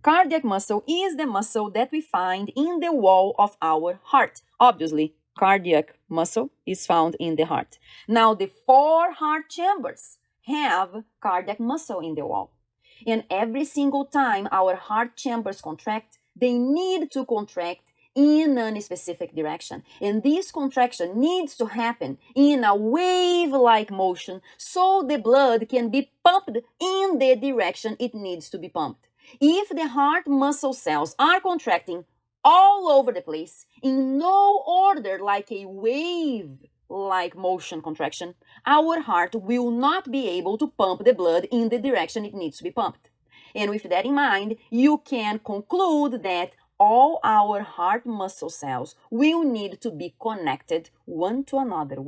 Cardiac muscle is the muscle that we find in the wall of our heart. Obviously, cardiac muscle is found in the heart. Now, the 4 heart chambers have cardiac muscle in the wall. And every single time our heart chambers contract, they need to contract in a specific direction. And this contraction needs to happen in a wave-like motion so the blood can be pumped in the direction it needs to be pumped. If the heart muscle cells are contracting all over the place in no order like a wave-like motion contraction, our heart will not be able to pump the blood in the direction it needs to be pumped. And with that in mind, you can conclude that all our heart muscle cells will need to be connected one to another.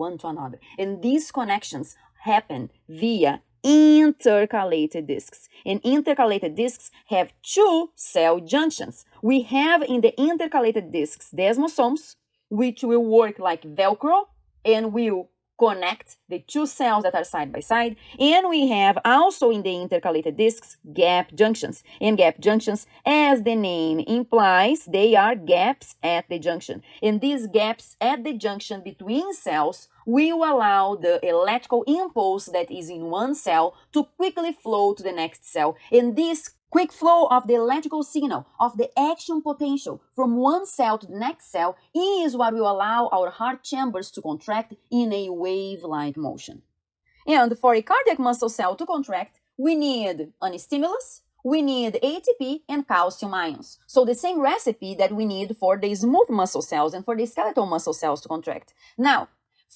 And these connections happen via intercalated discs. And intercalated discs have 2 cell junctions. We have in the intercalated discs desmosomes, which will work like Velcro and will connect the 2 cells that are side by side. And we have also in the intercalated discs gap junctions. And gap junctions, as the name implies, they are gaps at the junction. And these gaps at the junction between cells will allow the electrical impulse that is in one cell to quickly flow to the next cell. And this quick flow of the electrical signal, of the action potential from one cell to the next cell is what will allow our heart chambers to contract in a wave-like motion. And for a cardiac muscle cell to contract, we need a stimulus, we need ATP and calcium ions. So the same recipe that we need for the smooth muscle cells and for the skeletal muscle cells to contract. Now,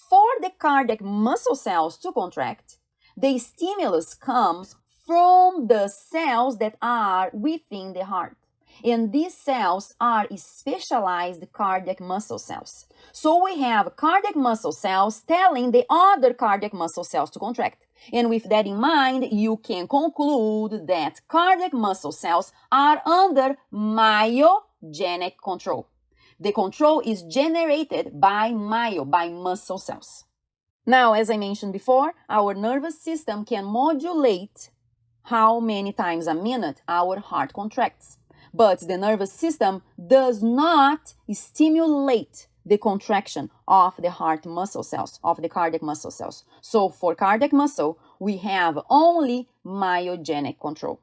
for the cardiac muscle cells to contract, the stimulus comes from the cells that are within the heart. And these cells are specialized cardiac muscle cells. So we have cardiac muscle cells telling the other cardiac muscle cells to contract. And with that in mind, you can conclude that cardiac muscle cells are under myogenic control. The control is generated by muscle cells. Now, as I mentioned before, our nervous system can modulate how many times a minute our heart contracts. But the nervous system does not stimulate the contraction of the heart muscle cells, of the cardiac muscle cells. So for cardiac muscle, we have only myogenic control.